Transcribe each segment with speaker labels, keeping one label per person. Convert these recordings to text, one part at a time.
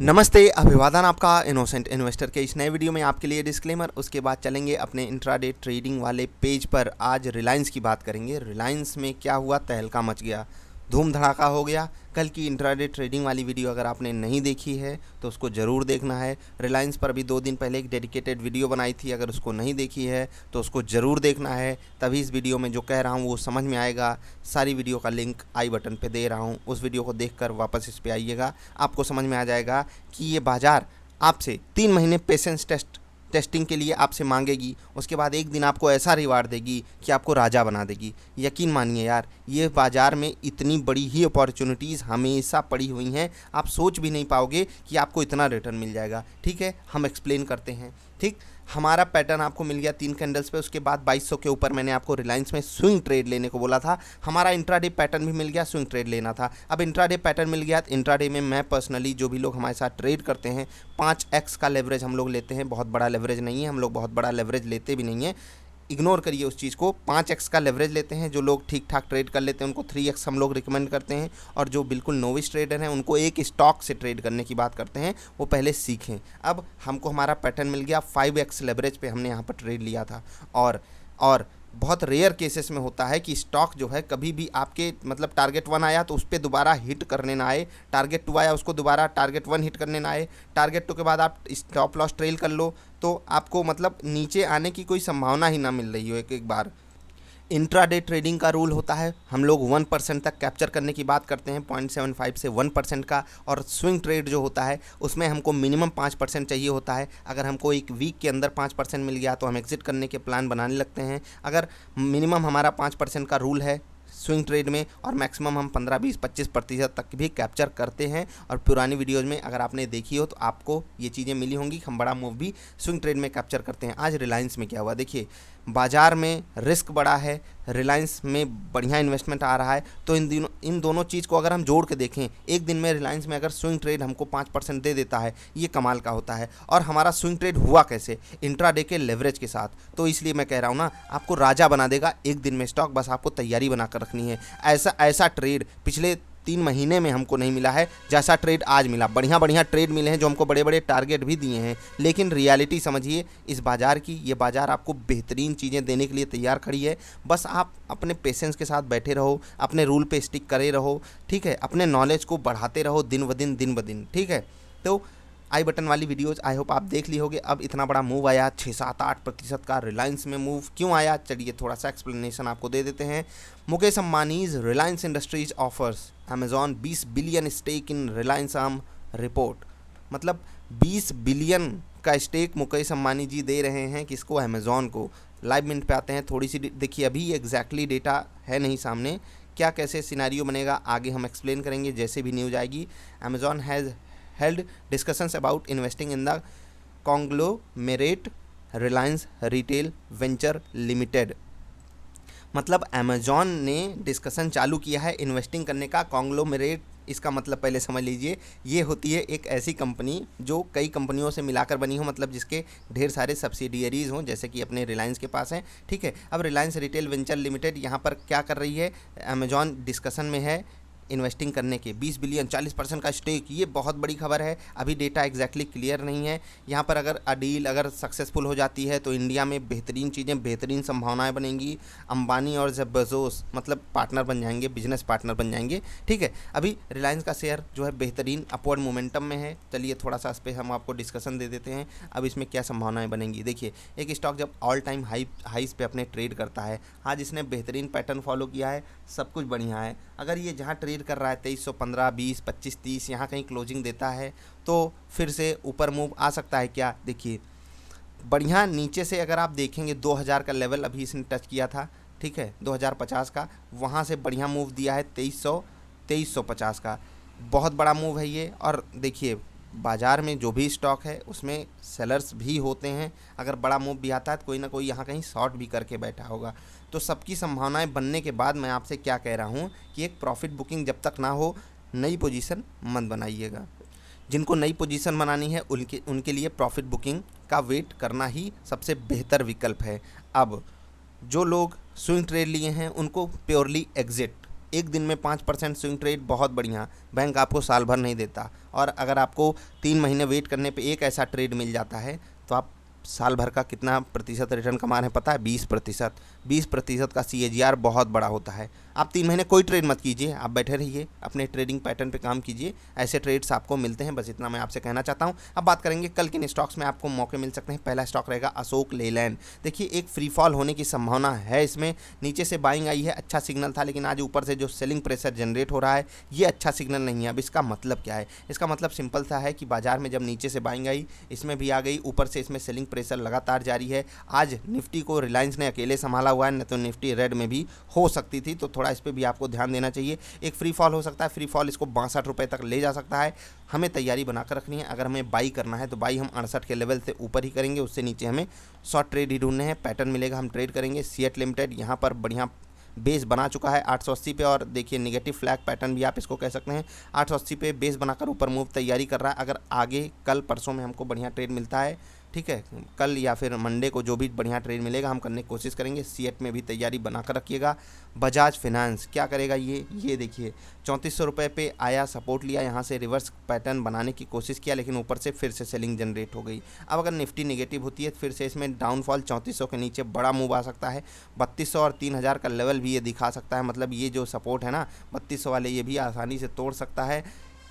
Speaker 1: नमस्ते, अभिवादन आपका इनोसेंट इन्वेस्टर के इस नए वीडियो में आपके लिए डिस्क्लेमर। उसके बाद चलेंगे अपने इंट्राडे ट्रेडिंग वाले पेज पर। आज रिलायंस की बात करेंगे। रिलायंस में क्या हुआ, तहलका मच गया, धूम धड़ाका हो गया। कल की इंट्राडे ट्रेडिंग वाली वीडियो अगर आपने नहीं देखी है तो उसको ज़रूर देखना है। रिलायंस पर भी 2 दिन पहले एक डेडिकेटेड वीडियो बनाई थी, अगर उसको नहीं देखी है तो उसको ज़रूर देखना है। तभी इस वीडियो में जो कह रहा हूँ वो समझ में आएगा। सारी वीडियो का लिंक आई बटन पे दे रहा हूँ, उस वीडियो को देखकर वापस इस पे आइएगा। आपको समझ में आ जाएगा कि ये बाज़ार आपसे 3 महीने पेशेंस टेस्टिंग के लिए आपसे मांगेगी। उसके बाद एक दिन आपको ऐसा रिवार्ड देगी कि आपको राजा बना देगी। यकीन मानिए यार, ये बाज़ार में इतनी बड़ी ही अपॉर्चुनिटीज़ हमेशा पड़ी हुई हैं, आप सोच भी नहीं पाओगे कि आपको इतना रिटर्न मिल जाएगा। ठीक है, हम एक्सप्लेन करते हैं। ठीक, हमारा पैटर्न आपको मिल गया 3 कैंडल्स पे। उसके बाद 2200 के ऊपर मैंने आपको रिलायंस में स्विंग ट्रेड लेने को बोला था। हमारा इंट्राडे पैटर्न भी मिल गया, स्विंग ट्रेड लेना था। अब इंट्राडे पैटर्न मिल गया, तो इंट्राडे में मैं पर्सनली, जो भी लोग हमारे साथ ट्रेड करते हैं, 5x का लेवरेज हम लोग लेते हैं। बहुत बड़ा लेवरेज नहीं है, हम लोग बहुत बड़ा लेवरेज लेते भी नहीं है। इग्नोर करिए उस चीज़ को। 5x का लेवरेज लेते हैं। जो लोग ठीक ठाक ट्रेड कर लेते हैं उनको 3x हम लोग रिकमेंड करते हैं, और जो बिल्कुल नोविस ट्रेडर हैं उनको एक स्टॉक से ट्रेड करने की बात करते हैं, वो पहले सीखें। अब हमको हमारा पैटर्न मिल गया, 5x लेवरेज पे हमने यहाँ पर ट्रेड लिया था। और बहुत रेयर केसेस में होता है कि स्टॉक जो है कभी भी आपके मतलब टारगेट 1 आया तो उस पर दोबारा हिट करने ना आए, टारगेट 2 आया उसको दोबारा टारगेट 1 हिट करने ना आए, टारगेट 2 के बाद आप स्टॉप लॉस ट्रेल कर लो तो आपको मतलब नीचे आने की कोई संभावना ही ना मिल रही हो एक एक बार। इंट्राडे ट्रेडिंग का रूल होता है, हम लोग 1% तक कैप्चर करने की बात करते हैं, 0.75 से 1% का। और स्विंग ट्रेड जो होता है उसमें हमको मिनिमम 5% चाहिए होता है। अगर हमको एक वीक के अंदर 5% मिल गया तो हम एग्जिट करने के प्लान बनाने लगते हैं। अगर मिनिमम हमारा 5% का रूल है स्विंग ट्रेड में, और मैक्सिमम हम 15, 20, 25% तक भी कैप्चर करते हैं। और पुरानी वीडियोज़ में अगर आपने देखी हो तो आपको ये चीज़ें मिली होंगी कि हम बड़ा मूव भी स्विंग ट्रेड में कैप्चर करते हैं। आज रिलायंस में क्या हुआ देखिए, बाज़ार में रिस्क बड़ा है, रिलायंस में बढ़िया इन्वेस्टमेंट आ रहा है। तो इन दोनों चीज़ को अगर हम जोड़ के देखें, एक दिन में रिलायंस में अगर स्विंग ट्रेड हमको 5% दे देता है, ये कमाल का होता है। और हमारा स्विंग ट्रेड हुआ कैसे, इंट्राडे के लेवरेज के साथ। तो इसलिए मैं कह रहा हूँ ना, आपको राजा बना देगा एक दिन में स्टॉक, बस आपको तैयारी बना कर रखनी है। ऐसा ऐसा ट्रेड पिछले 3 महीने में हमको नहीं मिला है जैसा ट्रेड आज मिला। बढ़िया बढ़िया ट्रेड मिले हैं जो हमको बड़े बड़े टारगेट भी दिए हैं, लेकिन रियलिटी समझिए इस बाज़ार की। ये बाज़ार आपको बेहतरीन चीज़ें देने के लिए तैयार खड़ी है। बस आप अपने पेशेंस के साथ बैठे रहो, अपने रूल पे स्टिक करे रहो। ठीक है, अपने नॉलेज को बढ़ाते रहो दिन ब दिन। ठीक है, तो आई बटन वाली वीडियोज़ आई होप आप देख ली होगी। अब इतना बड़ा मूव आया 6-7-8% का रिलायंस में मूव क्यों आया, चलिए थोड़ा सा एक्सप्लेनेशन आपको दे देते हैं। Mukesh Ambani's Reliance Industries offers Amazon 20 billion stake in Reliance arm report. मतलब 20 बिलियन का स्टेक मुकेश अम्बानी जी दे रहे हैं किसको, अमेजॉन को। लाइव मिनट पे आते हैं, थोड़ी सी देखिए, अभी एग्जैक्टली डेटा है नहीं सामने, क्या कैसे सिनारियो बनेगा आगे हम एक्सप्लेन करेंगे जैसे भी न्यूज़ आएगी। Amazon has held discussions about investing in the conglomerate Reliance Retail Venture Limited। मतलब अमेजॉन ने डिस्कशन चालू किया है इन्वेस्टिंग करने का। कॉन्ग्लोमेरेट इसका मतलब पहले समझ लीजिए, ये होती है एक ऐसी कंपनी जो कई कंपनियों से मिलाकर बनी हो, मतलब जिसके ढेर सारे सब्सिडियरीज हों, जैसे कि अपने रिलायंस के पास हैं। ठीक है, अब रिलायंस रिटेल वेंचर लिमिटेड यहाँ पर क्या कर रही है, अमेजॉन डिस्कशन में है इन्वेस्टिंग करने के 20 बिलियन 40% का स्टेक। ये बहुत बड़ी खबर है, अभी डेटा एग्जैक्टली क्लियर नहीं है। यहाँ पर अगर डील अगर सक्सेसफुल हो जाती है तो इंडिया में बेहतरीन चीज़ें, बेहतरीन संभावनाएं बनेंगी। अंबानी और जेफ बेजोस मतलब पार्टनर बन जाएंगे, बिजनेस पार्टनर बन जाएंगे। ठीक है, अभी रिलायंस का शेयर जो है बेहतरीन अपवर्ड मोमेंटम में है। चलिए थोड़ा सा इस पर हम आपको डिस्कशन दे देते हैं, अब इसमें क्या संभावनाएं बनेंगी। देखिए, एक स्टॉक जब ऑल टाइम हाइस पे अपने ट्रेड करता है, आज इसने बेहतरीन पैटर्न फॉलो किया है, सब कुछ बढ़िया है। अगर ये जहाँ ट्रेड कर रहा है 2315, 20, 25, 30 यहाँ कहीं क्लोजिंग देता है तो फिर से ऊपर मूव आ सकता है क्या। देखिए बढ़िया नीचे से अगर आप देखेंगे 2000 का लेवल अभी इसने टच किया था। ठीक है, 2050 का, वहाँ से बढ़िया मूव दिया है 2350 का, बहुत बड़ा मूव है ये। और देखिए बाज़ार में जो भी स्टॉक है उसमें सेलर्स भी होते हैं, अगर बड़ा मूव भी आता है तो कोई ना कोई यहाँ कहीं शॉर्ट भी करके बैठा होगा। तो सबकी संभावनाएं बनने के बाद मैं आपसे क्या कह रहा हूँ कि एक प्रॉफिट बुकिंग जब तक ना हो नई पोजीशन मत बनाइएगा। जिनको नई पोजीशन बनानी है उनके लिए प्रॉफिट बुकिंग का वेट करना ही सबसे बेहतर विकल्प है। अब जो लोग स्विंग ट्रेड लिए हैं उनको प्योरली एग्जिट, एक दिन में 5% स्विंग ट्रेड बहुत बढ़िया, बैंक आपको साल भर नहीं देता। और अगर आपको 3 महीने वेट करने पे एक ऐसा ट्रेड मिल जाता है तो आप साल भर का कितना प्रतिशत रिटर्न कमा रहे हैं पता है? 20%। 20% का CAGR बहुत बड़ा होता है। आप 3 महीने कोई ट्रेड मत कीजिए, आप बैठे रहिए, अपने ट्रेडिंग पैटर्न पे काम कीजिए, ऐसे ट्रेड्स आपको मिलते हैं। बस इतना मैं आपसे कहना चाहता हूं। अब बात करेंगे कल किन स्टॉक्स में आपको मौके मिल सकते हैं। पहला स्टॉक रहेगा अशोक लेलैंड। देखिए एक फ्री फॉल होने की संभावना है इसमें। नीचे से बाइंग आई है, अच्छा सिग्नल था, लेकिन आज ऊपर से जो सेलिंग प्रेशर जनरेट हो रहा है ये अच्छा सिग्नल नहीं है। अब इसका मतलब क्या है? इसका मतलब सिंपल सा है कि बाजार में जब नीचे से बाइंग आई, इसमें भी आ गई, ऊपर से इसमें सेलिंग प्रेशर लगातार जारी है। आज निफ्टी को रिलायंस ने अकेले संभाला हुआ है, न तो निफ्टी रेड में भी हो सकती थी, तो थोड़ा इस पर भी आपको ध्यान देना चाहिए। एक फ्री फॉल हो सकता है, फ्री फॉल इसको 62 रुपये तक ले जा सकता है। हमें तैयारी बनाकर रखनी है। अगर हमें बाई करना है तो बाई हम 68 के लेवल से ऊपर ही करेंगे, उससे नीचे हमें शॉर्ट ट्रेड ही ढूंढने हैं। पैटर्न मिलेगा, हम ट्रेड करेंगे। सीएट लिमिटेड यहाँ पर बढ़िया बेस बना चुका है 880 पे, और देखिए नेगेटिव फ्लैग पैटर्न भी आप इसको कह सकते हैं। 880 पे बेस बनाकर ऊपर मूव तैयारी कर रहा है। अगर आगे कल परसों में हमको बढ़िया ट्रेड मिलता है, ठीक है, कल या फिर मंडे को जो भी बढ़िया ट्रेड मिलेगा हम करने की कोशिश करेंगे। सीएट में भी तैयारी बनाकर रखिएगा। बजाज फाइनेंस क्या करेगा ये देखिए 3400 रुपये पे आया, सपोर्ट लिया, यहाँ से रिवर्स पैटर्न बनाने की कोशिश किया, लेकिन ऊपर से फिर से सेलिंग जनरेट हो गई। अब अगर निफ्टी नेगेटिव होती है तो फिर से इसमें डाउनफॉल 3400 के नीचे बड़ा मूव आ सकता है। 3200 और 3000 का लेवल भी ये दिखा सकता है। मतलब ये जो सपोर्ट है ना 3200 वाले, ये भी आसानी से तोड़ सकता है।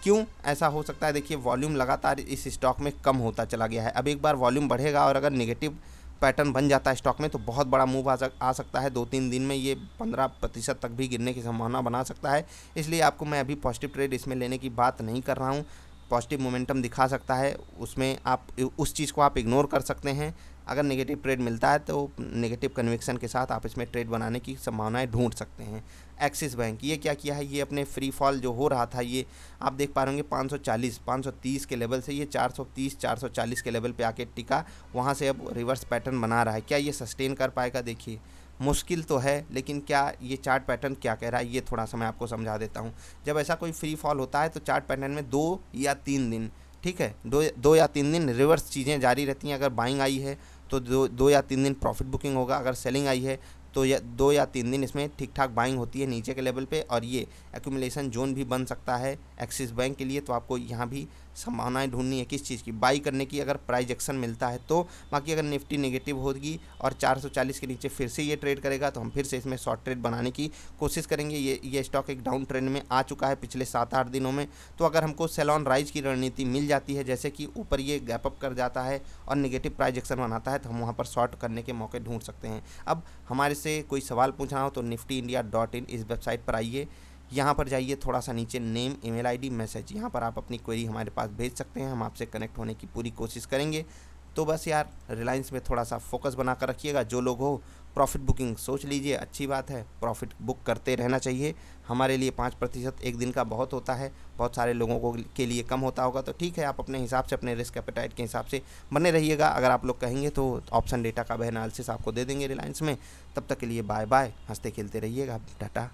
Speaker 1: क्यों ऐसा हो सकता है? देखिए वॉल्यूम लगातार इस स्टॉक में कम होता चला गया है। अब एक बार वॉल्यूम बढ़ेगा और अगर नेगेटिव पैटर्न बन जाता है स्टॉक में तो बहुत बड़ा मूव आ सकता है। 2-3 दिन में ये 15% तक भी गिरने की संभावना बना सकता है। इसलिए आपको मैं अभी पॉजिटिव ट्रेड इसमें लेने की बात नहीं कर रहा हूँ। पॉजिटिव मोमेंटम दिखा सकता है, उसमें आप उस चीज़ को आप इग्नोर कर सकते हैं। अगर नेगेटिव ट्रेड मिलता है तो नेगेटिव कन्विक्शन के साथ आप इसमें ट्रेड बनाने की संभावनाएं ढूंढ सकते हैं। एक्सिस बैंक ये क्या किया है? ये अपने फ्री फॉल जो हो रहा था, ये आप देख पा रहे होंगे 530 के लेवल से ये 430-440 के लेवल पे आके टिका, वहाँ से अब रिवर्स पैटर्न बना रहा है। क्या ये सस्टेन कर पाएगा? देखिए मुश्किल तो है, लेकिन क्या ये चार्ट पैटर्न क्या कह रहा है ये थोड़ा सा मैं आपको समझा देता हूँ। जब ऐसा कोई फ्री फॉल होता है तो चार्ट पैटर्न में 2 या 3 दिन, ठीक है, दो या तीन दिन रिवर्स चीज़ें जारी रहती हैं। अगर बाइंग आई है तो दो या तीन दिन प्रॉफिट बुकिंग होगा। अगर सेलिंग आई है तो 2 या 3 दिन इसमें ठीक ठाक बाइंग होती है नीचे के लेवल पे, और ये एक्यूमुलेशन जोन भी बन सकता है एक्सिस बैंक के लिए। तो आपको यहाँ भी संभावनाएं ढूंढनी है किस चीज़ की? बाई करने की, अगर प्राइस एक्शन मिलता है तो। बाकी अगर निफ्टी नेगेटिव होगी और 440 के नीचे फिर से ये ट्रेड करेगा तो हम फिर से इसमें शॉर्ट ट्रेड बनाने की कोशिश करेंगे। ये स्टॉक एक डाउन ट्रेंड में आ चुका है पिछले 7-8 दिनों में। तो अगर हमको सेल ऑन राइज की रणनीति मिल जाती है, जैसे कि ऊपर ये गैप अप कर जाता है और नेगेटिव प्राइस एक्शन बनाता है, तो हम वहाँ पर शॉर्ट करने के मौके ढूंढ सकते हैं। अब हमारे से कोई सवाल पूछना हो तो niftyindia.in इस वेबसाइट पर आइए, यहाँ पर जाइए, थोड़ा सा नीचे नेम, ईमेल आईडी, मैसेज, यहाँ पर आप अपनी क्वेरी हमारे पास भेज सकते हैं। हम आपसे कनेक्ट होने की पूरी कोशिश करेंगे। तो बस यार रिलायंस में थोड़ा सा फोकस बना कर रखिएगा। जो लोग हो प्रॉफिट बुकिंग सोच लीजिए, अच्छी बात है, प्रॉफिट बुक करते रहना चाहिए। हमारे लिए 5% एक दिन का बहुत होता है, बहुत सारे लोगों को के लिए कम होता होगा। तो ठीक है, आप अपने हिसाब से, अपने रिस्क एपेटाइट के हिसाब से बने रहिएगा। अगर आप लोग कहेंगे तो ऑप्शन डेटा का भी एनालिसिस आपको दे देंगे रिलायंस में। तब तक के लिए बाय बाय, हंसते खेलते रहिएगा, टाटा।